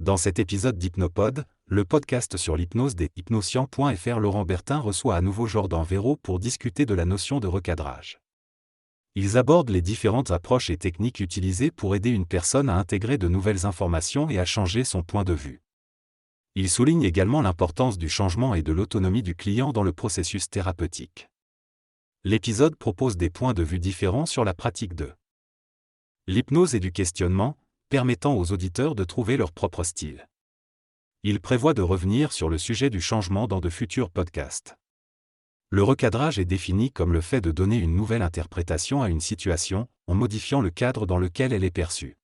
Dans cet épisode d'Hypnopod, le podcast sur l'hypnose des hypnosciences.fr, Laurent Bertin reçoit à nouveau Jordan Véro pour discuter de la notion de recadrage. Ils abordent les différentes approches et techniques utilisées pour aider une personne à intégrer de nouvelles informations et à changer son point de vue. Ils soulignent également l'importance du changement et de l'autonomie du client dans le processus thérapeutique. L'épisode propose des points de vue différents sur la pratique de l'hypnose et du questionnement, permettant aux auditeurs de trouver leur propre style. Il prévoit de revenir sur le sujet du changement dans de futurs podcasts. Le recadrage est défini comme le fait de donner une nouvelle interprétation à une situation, en modifiant le cadre dans lequel elle est perçue.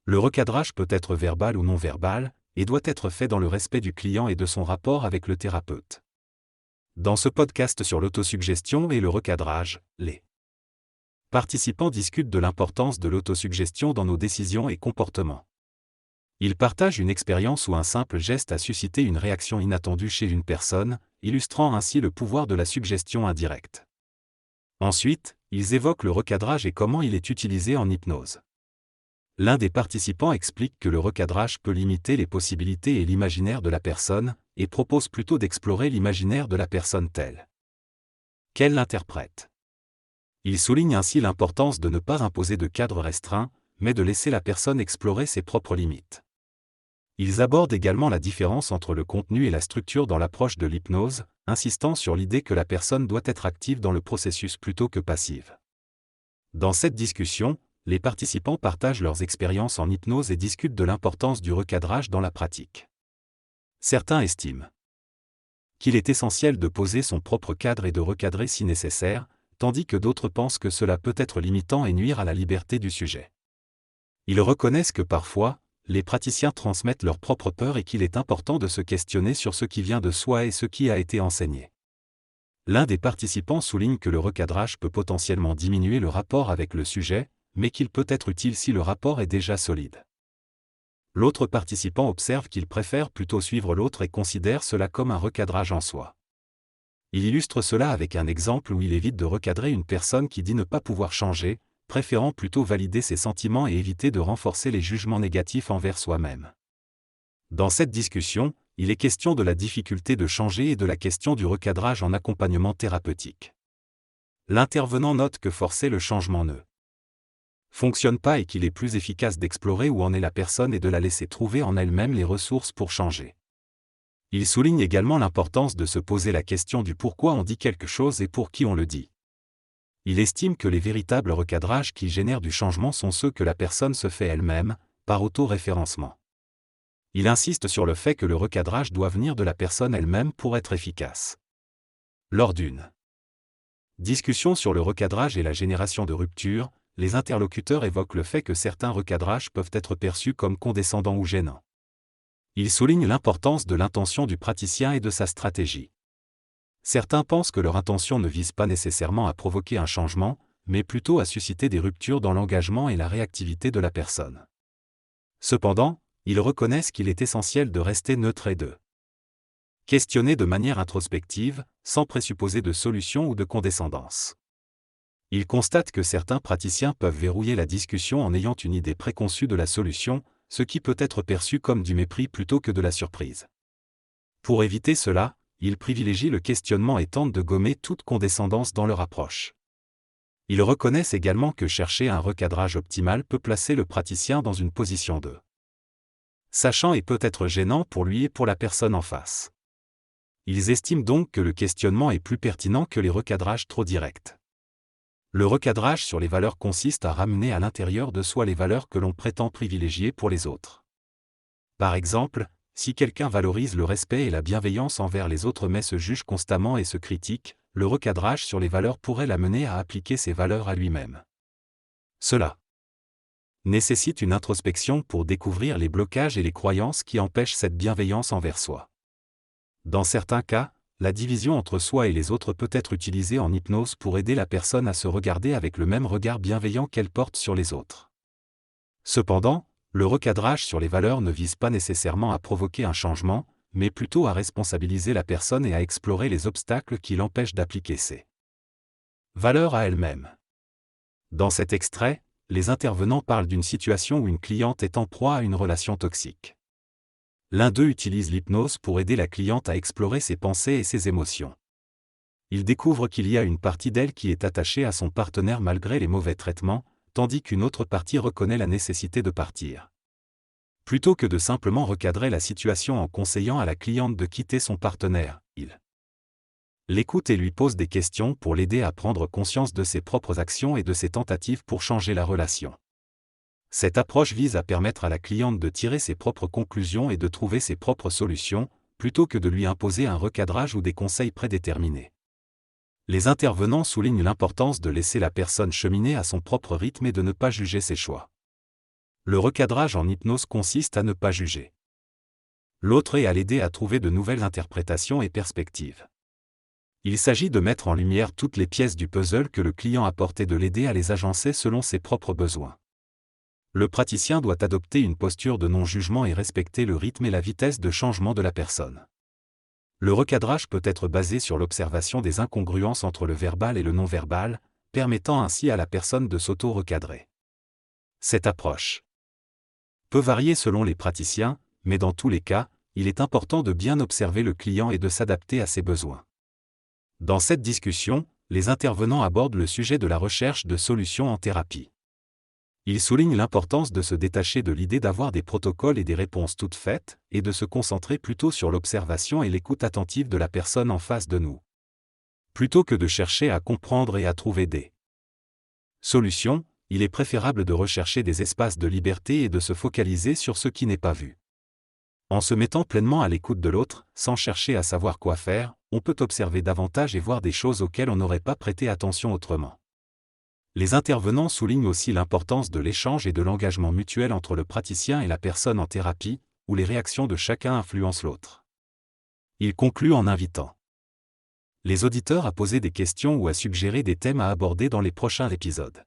Le recadrage peut être verbal ou non verbal, et doit être fait dans le respect du client et de son rapport avec le thérapeute. Dans ce podcast sur l'autosuggestion et le recadrage, les participants discutent de l'importance de l'autosuggestion dans nos décisions et comportements. Ils partagent une expérience où un simple geste a suscité une réaction inattendue chez une personne, illustrant ainsi le pouvoir de la suggestion indirecte. Ensuite, ils évoquent le recadrage et comment il est utilisé en hypnose. L'un des participants explique que le recadrage peut limiter les possibilités et l'imaginaire de la personne, et propose plutôt d'explorer l'imaginaire de la personne telle qu'elle l'interprète. Il souligne ainsi l'importance de ne pas imposer de cadre restreint, mais de laisser la personne explorer ses propres limites. Ils abordent également la différence entre le contenu et la structure dans l'approche de l'hypnose, insistant sur l'idée que la personne doit être active dans le processus plutôt que passive. Dans cette discussion, les participants partagent leurs expériences en hypnose et discutent de l'importance du recadrage dans la pratique. Certains estiment qu'il est essentiel de poser son propre cadre et de recadrer si nécessaire, tandis que d'autres pensent que cela peut être limitant et nuire à la liberté du sujet. Ils reconnaissent que parfois, les praticiens transmettent leurs propres peurs et qu'il est important de se questionner sur ce qui vient de soi et ce qui a été enseigné. L'un des participants souligne que le recadrage peut potentiellement diminuer le rapport avec le sujet, mais qu'il peut être utile si le rapport est déjà solide. L'autre participant observe qu'il préfère plutôt suivre l'autre et considère cela comme un recadrage en soi. Il illustre cela avec un exemple où il évite de recadrer une personne qui dit ne pas pouvoir changer, préférant plutôt valider ses sentiments et éviter de renforcer les jugements négatifs envers soi-même. Dans cette discussion, il est question de la difficulté de changer et de la question du recadrage en accompagnement thérapeutique. L'intervenant note que forcer le changement ne fonctionne pas et qu'il est plus efficace d'explorer où en est la personne et de la laisser trouver en elle-même les ressources pour changer. Il souligne également l'importance de se poser la question du pourquoi on dit quelque chose et pour qui on le dit. Il estime que les véritables recadrages qui génèrent du changement sont ceux que la personne se fait elle-même, par auto-référencement. Il insiste sur le fait que le recadrage doit venir de la personne elle-même pour être efficace. Lors d'une discussion sur le recadrage et la génération de ruptures, les interlocuteurs évoquent le fait que certains recadrages peuvent être perçus comme condescendants ou gênants. Il souligne l'importance de l'intention du praticien et de sa stratégie. Certains pensent que leur intention ne vise pas nécessairement à provoquer un changement, mais plutôt à susciter des ruptures dans l'engagement et la réactivité de la personne. Cependant, ils reconnaissent qu'il est essentiel de rester neutre et de questionner de manière introspective, sans présupposer de solution ou de condescendance. Ils constatent que certains praticiens peuvent verrouiller la discussion en ayant une idée préconçue de la solution, ce qui peut être perçu comme du mépris plutôt que de la surprise. Pour éviter cela, ils privilégient le questionnement et tentent de gommer toute condescendance dans leur approche. Ils reconnaissent également que chercher un recadrage optimal peut placer le praticien dans une position de sachant et peut être gênant pour lui et pour la personne en face. Ils estiment donc que le questionnement est plus pertinent que les recadrages trop directs. Le recadrage sur les valeurs consiste à ramener à l'intérieur de soi les valeurs que l'on prétend privilégier pour les autres. Par exemple, si quelqu'un valorise le respect et la bienveillance envers les autres mais se juge constamment et se critique, le recadrage sur les valeurs pourrait l'amener à appliquer ces valeurs à lui-même. Cela nécessite une introspection pour découvrir les blocages et les croyances qui empêchent cette bienveillance envers soi. Dans certains cas, la division entre soi et les autres peut être utilisée en hypnose pour aider la personne à se regarder avec le même regard bienveillant qu'elle porte sur les autres. Cependant, le recadrage sur les valeurs ne vise pas nécessairement à provoquer un changement, mais plutôt à responsabiliser la personne et à explorer les obstacles qui l'empêchent d'appliquer ses valeurs à elle-même. Dans cet extrait, les intervenants parlent d'une situation où une cliente est en proie à une relation toxique. L'un d'eux utilise l'hypnose pour aider la cliente à explorer ses pensées et ses émotions. Il découvre qu'il y a une partie d'elle qui est attachée à son partenaire malgré les mauvais traitements, tandis qu'une autre partie reconnaît la nécessité de partir. Plutôt que de simplement recadrer la situation en conseillant à la cliente de quitter son partenaire, il l'écoute et lui pose des questions pour l'aider à prendre conscience de ses propres actions et de ses tentatives pour changer la relation. Cette approche vise à permettre à la cliente de tirer ses propres conclusions et de trouver ses propres solutions, plutôt que de lui imposer un recadrage ou des conseils prédéterminés. Les intervenants soulignent l'importance de laisser la personne cheminer à son propre rythme et de ne pas juger ses choix. Le recadrage en hypnose consiste à ne pas juger l'autre et à l'aider à trouver de nouvelles interprétations et perspectives. Il s'agit de mettre en lumière toutes les pièces du puzzle que le client apporte et de l'aider à les agencer selon ses propres besoins. Le praticien doit adopter une posture de non-jugement et respecter le rythme et la vitesse de changement de la personne. Le recadrage peut être basé sur l'observation des incongruences entre le verbal et le non-verbal, permettant ainsi à la personne de s'auto-recadrer. Cette approche peut varier selon les praticiens, mais dans tous les cas, il est important de bien observer le client et de s'adapter à ses besoins. Dans cette discussion, les intervenants abordent le sujet de la recherche de solutions en thérapie. Ils soulignent l'importance de se détacher de l'idée d'avoir des protocoles et des réponses toutes faites, et de se concentrer plutôt sur l'observation et l'écoute attentive de la personne en face de nous. Plutôt que de chercher à comprendre et à trouver des solutions, il est préférable de rechercher des espaces de liberté et de se focaliser sur ce qui n'est pas vu. En se mettant pleinement à l'écoute de l'autre, sans chercher à savoir quoi faire, on peut observer davantage et voir des choses auxquelles on n'aurait pas prêté attention autrement. Les intervenants soulignent aussi l'importance de l'échange et de l'engagement mutuel entre le praticien et la personne en thérapie, où les réactions de chacun influencent l'autre. Ils concluent en invitant les auditeurs à poser des questions ou à suggérer des thèmes à aborder dans les prochains épisodes.